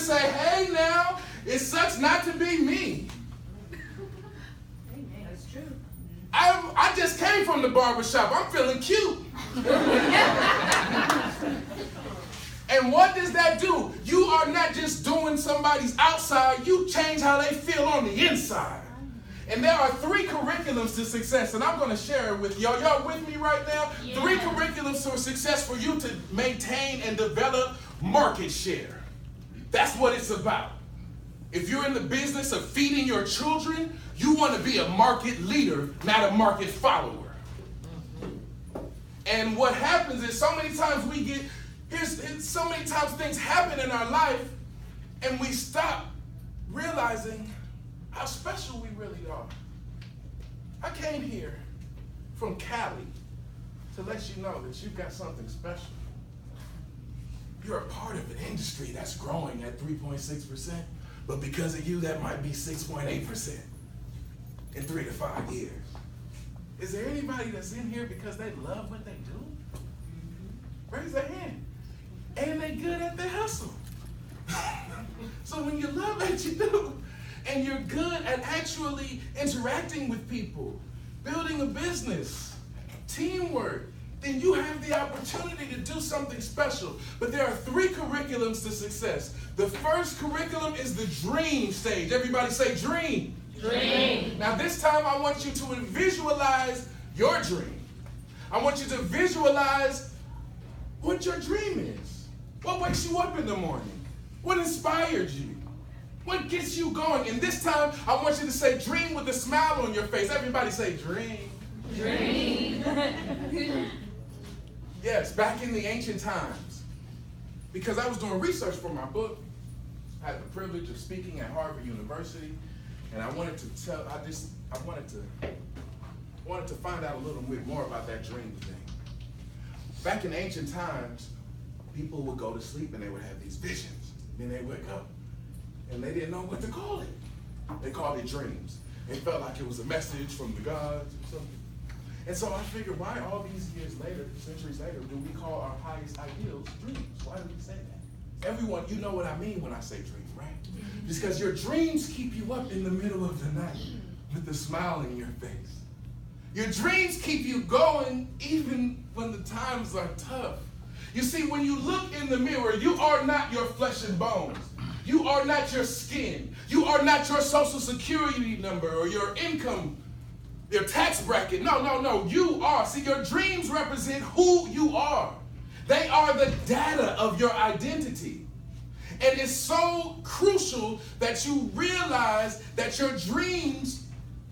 say, hey now, it sucks not to be me. That's true. I just came from the barbershop. I'm feeling cute. And what does that do? You are not just doing somebody's outside, you change how they feel on the inside. And there are 3 curriculums to success, and I'm going to share it with y'all. Y'all with me right now? Yeah. 3 curriculums to success for you to maintain and develop market share. That's what it's about. If you're in the business of feeding your children, you want to be a market leader, not a market follower. And what happens is so many times so many times things happen in our life, and we stop realizing how special we really are. I came here from Cali to let you know that you've got something special. You're a part of an industry that's growing at 3.6%, but because of you, that might be 6.8% in 3 to 5 years. Is there anybody that's in here because they love what they do? Raise their hand. And they good at the hustle. So when you love what you do, and you're good at actually interacting with people, building a business, teamwork, then you have the opportunity to do something special. But there are 3 curriculums to success. The first curriculum is the dream stage. Everybody say dream. Dream. Now this time I want you to visualize your dream. I want you to visualize what your dream is. What wakes you up in the morning? What inspired you? What gets you going? And this time, I want you to say dream with a smile on your face. Everybody say dream. Dream. Yes, back in the ancient times, because I was doing research for my book, I had the privilege of speaking at Harvard University, and I wanted to find out a little bit more about that dream thing. Back in ancient times, people would go to sleep and they would have these visions. Then they wake up and they didn't know what to call it. They called it dreams. It felt like it was a message from the gods or something. And so I figured, why all these years later, centuries later, do we call our highest ideals dreams? Why do we say that? Everyone, you know what I mean when I say dream, right? Just because your dreams keep you up in the middle of the night with a smile in your face. Your dreams keep you going even when the times are tough. You see, when you look in the mirror, you are not your flesh and bones. You are not your skin. You are not your social security number or your income, your tax bracket. No. You are. See, your dreams represent who you are. They are the data of your identity. And it's so crucial that you realize that your dreams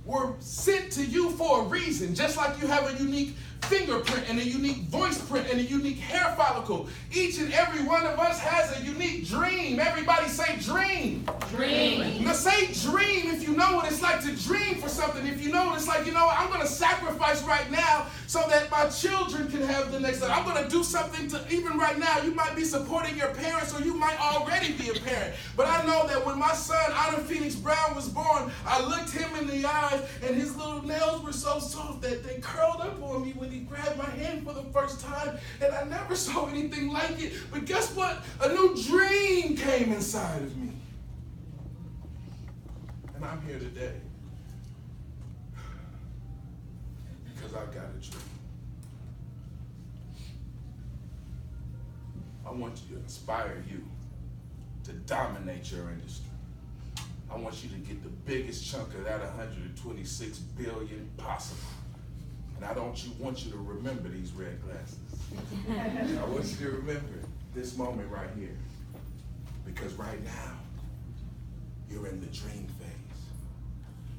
were sent to you for a reason. Just like you have a unique fingerprint and a unique voice print and a unique hair follicle. Each and every one of us has a unique dream. Everybody say dream. Dream. Now say dream if you know what it's like to dream for something. If you know what it's like, you know what, I'm going to sacrifice right now so that my children can have the next life. I'm going to do something to, even right now, you might be supporting your parents or you might already be a parent. But I know that when my son, Adam Phoenix Brown, was born, I looked him in the eyes and his little nails were so soft that they curled up on me when he grabbed my hand for the first time, and I never saw anything like it. But guess what? A new dream came inside of me. And I'm here today because I've got a dream. I want to inspire you to dominate your industry. I want you to get the biggest chunk of that 126 billion possible. And I don't want you to remember these red glasses. I want you to remember this moment right here. Because right now, you're in the dream phase.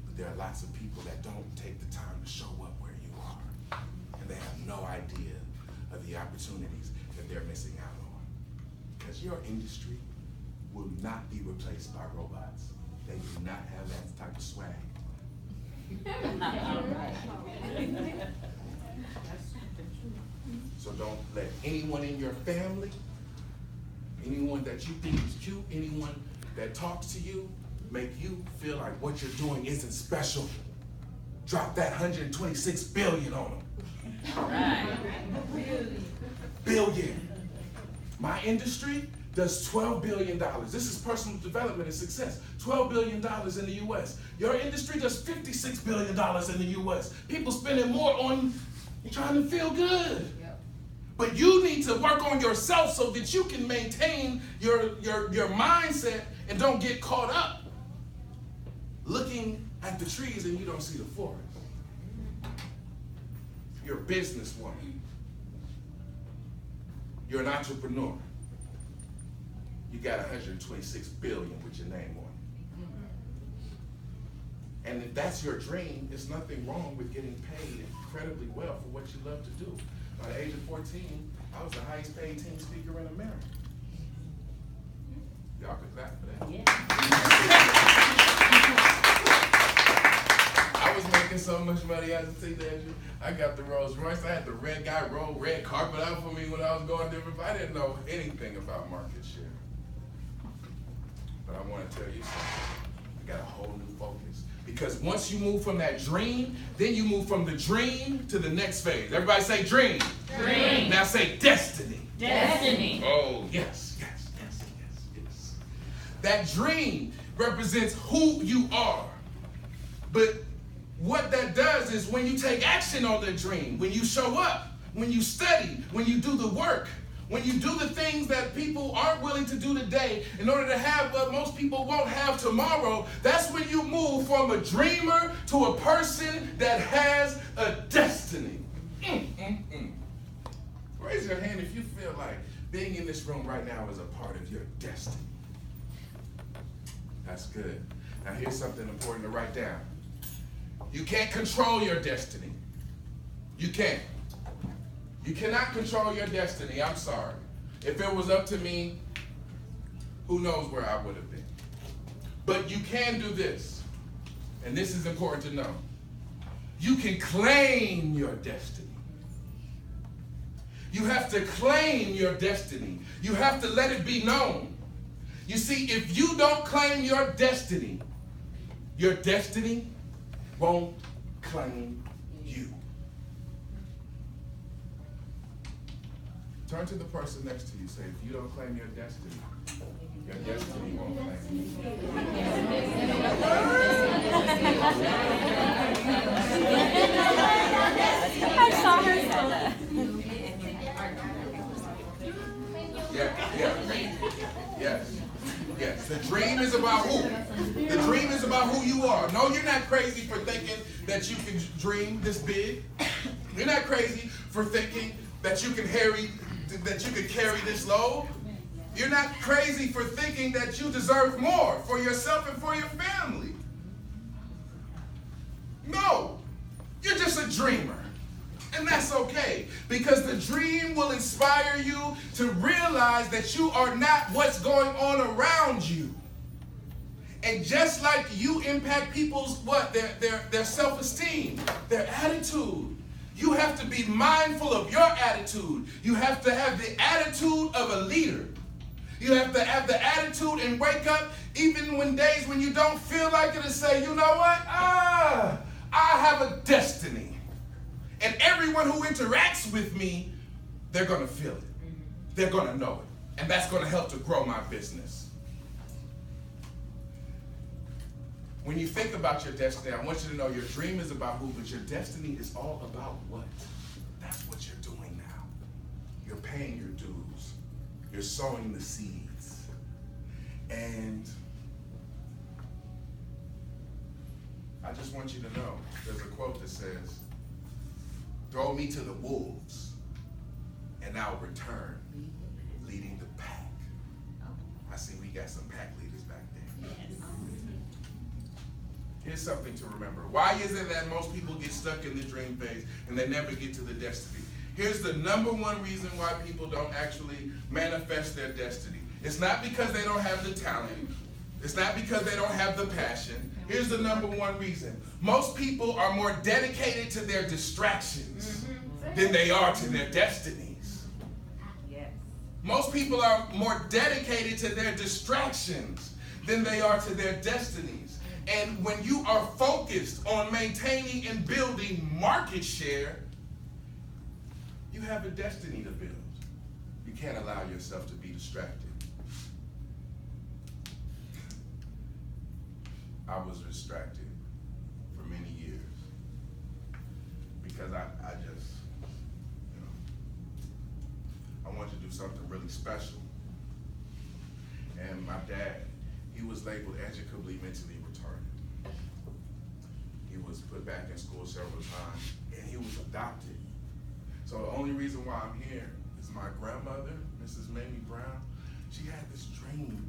But there are lots of people that don't take the time to show up where you are. And they have no idea of the opportunities that they're missing out on. Because your industry will not be replaced by robots. They do not have that type of swag. So don't let anyone in your family, anyone that you think is cute, anyone that talks to you, make you feel like what you're doing isn't special. Drop that 126 billion on them. Right. Billion. My industry, does $12 billion. This is personal development and success. $12 billion in the U.S. Your industry does $56 billion in the U.S. People spending more on trying to feel good. Yep. But you need to work on yourself so that you can maintain your mindset and don't get caught up looking at the trees and you don't see the forest. You're a businesswoman. You're an entrepreneur. You got 126 billion with your name on it. And if that's your dream, there's nothing wrong with getting paid incredibly well for what you love to do. By the age of 14, I was the highest paid teen speaker in America. Y'all can clap for that. Yeah. I was making so much money as a teenager. I got the Rolls Royce. I had the red guy roll red carpet out for me when I was going different. I didn't know anything about market share. But I want to tell you something. I got a whole new focus. Because once you move from that dream, then you move from the dream to the next phase. Everybody say dream. Dream. Now say destiny. Destiny. Oh, yes. That dream represents who you are. But what that does is when you take action on the dream, when you show up, when you study, when you do the work, when you do the things that people aren't willing to do today in order to have what most people won't have tomorrow, that's when you move from a dreamer to a person that has a destiny. Raise your hand if you feel like being in this room right now is a part of your destiny. That's good. Now here's something important to write down. You can't control your destiny. You can't. You cannot control your destiny. I'm sorry. If it was up to me, who knows where I would have been. But you can do this. And this is important to know. You can claim your destiny. You have to claim your destiny. You have to let it be known. You see, if you don't claim your destiny won't claim you. Turn to the person next to you. Say, if you don't claim your destiny won't claim you. I saw her say that. Yes. The dream is about who? The dream is about who you are. No, you're not crazy for thinking that you can dream this big. You're not crazy for thinking that you can carry this load. You're not crazy for thinking that you deserve more for yourself and for your family. No, you're just a dreamer. And that's okay, because the dream will inspire you to realize that you are not what's going on around you. And just like you impact people's their self-esteem, their attitude, you have to be mindful of your attitude. You have to have the attitude of a leader. You have to have the attitude and wake up even when days when you don't feel like it and say, you know what? I have a destiny. And everyone who interacts with me, they're going to feel it. They're going to know it. And that's going to help to grow my business. When you think about your destiny, I want you to know your dream is about who, but your destiny is all about what? That's what you're doing now. You're paying your dues. You're sowing the seeds. And I just want you to know, there's a quote that says, throw me to the wolves, and I'll return leading the pack. I see we got some pack leaders back there. Yes. Here's something to remember. Why is it that most people get stuck in the dream phase and they never get to the destiny? Here's the number one reason why people don't actually manifest their destiny. It's not because they don't have the talent. It's not because they don't have the passion. Here's the number one reason. Most people are more dedicated to their distractions than they are to their destinies. Yes. Most people are more dedicated to their distractions than they are to their destinies. And when you are focused on maintaining and building market share, you have a destiny to build. You can't allow yourself to be distracted. I was distracted for many years because I just, you know, I wanted to do something really special. And my dad, he was labeled educably mentally retarded. He was put back in school several times, and he was adopted. So the only reason why I'm here is my grandmother, Mrs. Mamie Brown, she had this dream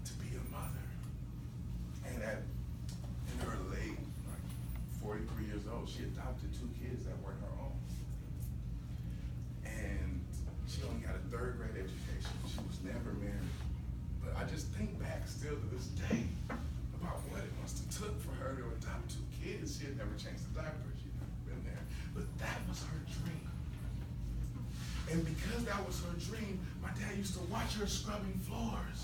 to be a mother. And in her late, like 43 years old, she adopted 2 kids that weren't her own. And she only got a 3rd grade education. She was never married. But I just think back still to this day about what it must have took for her to adopt 2 kids. She had never changed a diaper. She'd never been there. But that was her dream. And because that was her dream, my dad used to watch her scrubbing floors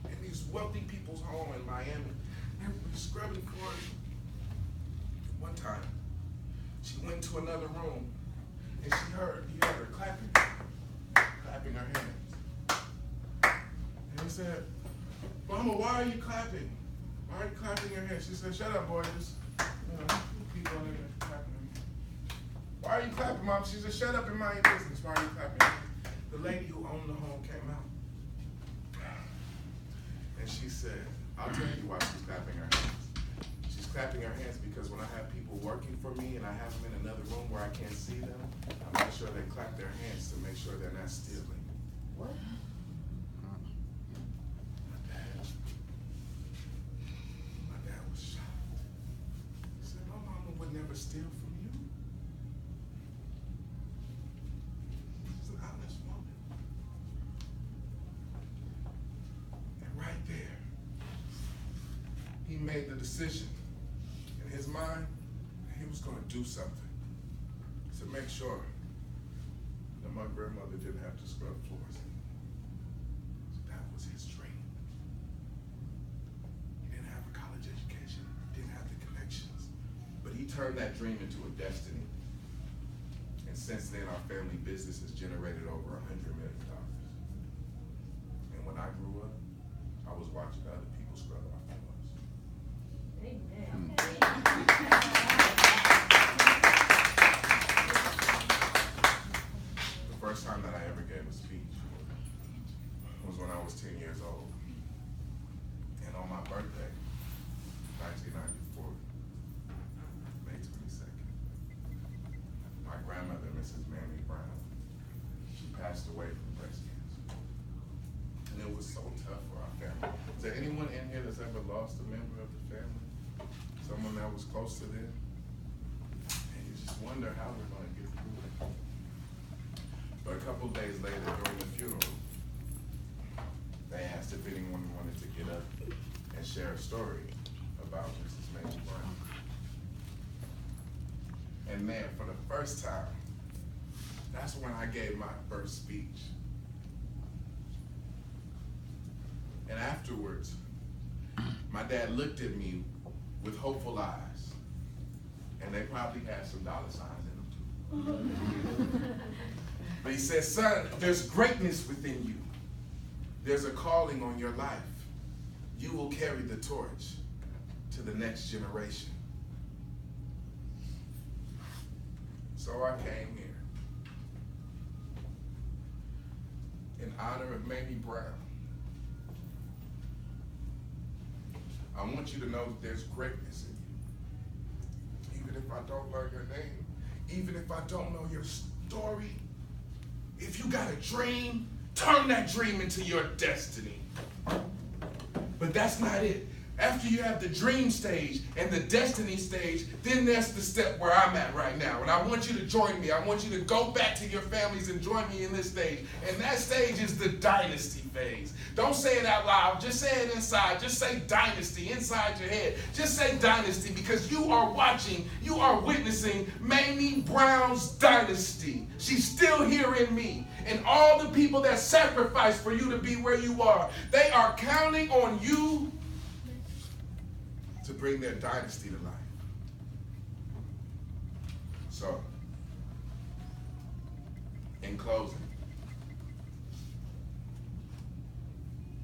in these wealthy people's home in Miami. They were scrubbing floors. One time, she went to another room and he heard her clapping her hands. And he said, "Mama, why are you clapping? Why are you clapping your hands?" She said, "Shut up, boy. Just, people in there clapping their hands." "Why are you clapping, Mom?" She said, "Shut up and mind your business. Why are you clapping?" The lady who owned the home came out. And she said, "I'll tell you why she's clapping her hands. She's clapping her hands because when I have people working for me and I have them in another room where I can't see them, I make sure they clap their hands to make sure they're not stealing." What? My dad was shocked. He said, "My mama would never steal from you. She's an honest woman." And right there, he made the decision in his mind that he was going to do something to make sure that my grandmother didn't have to scrub floors. So that was his dream. He didn't have a college education, didn't have the connections, but he turned that dream into a destiny. And since then, our family business has generated over $100 million. And when I grew up, I was watching other people scrub our floors. Amen. The first time that I ever gave a speech was when I was 10 years old. And on my birthday, 1994, May 22nd, my grandmother, Mrs. Mamie Brown, she passed away from breast cancer. And it was so tough for our family. Is there anyone in here that's ever lost a member of the family? Someone that was close to them? And you just wonder how we're going to get through it. But a couple of days later, during the funeral, they asked if anyone wanted to get up and share a story about Mrs. Mamie Brown. And man, for the first time, that's when I gave my first speech. And afterwards, my dad looked at me with hopeful eyes, and they probably had some dollar signs in them too. But he said, "Son, there's greatness within you. There's a calling on your life. You will carry the torch to the next generation." So I came here in honor of Mamie Brown. I want you to know that there's greatness in you. Even if I don't learn your name, even if I don't know your story, if you got a dream, turn that dream into your destiny. But that's not it. After you have the dream stage and the destiny stage, then there's the step where I'm at right now. And I want you to join me. I want you to go back to your families and join me in this stage. And that stage is the dynasty phase. Don't say it out loud. Just say it inside. Just say dynasty inside your head. Just say dynasty, because you are watching, you are witnessing Mamie Brown's dynasty. She's still here in me. And all the people that sacrificed for you to be where you are, they are counting on you to bring their dynasty to life. So, in closing,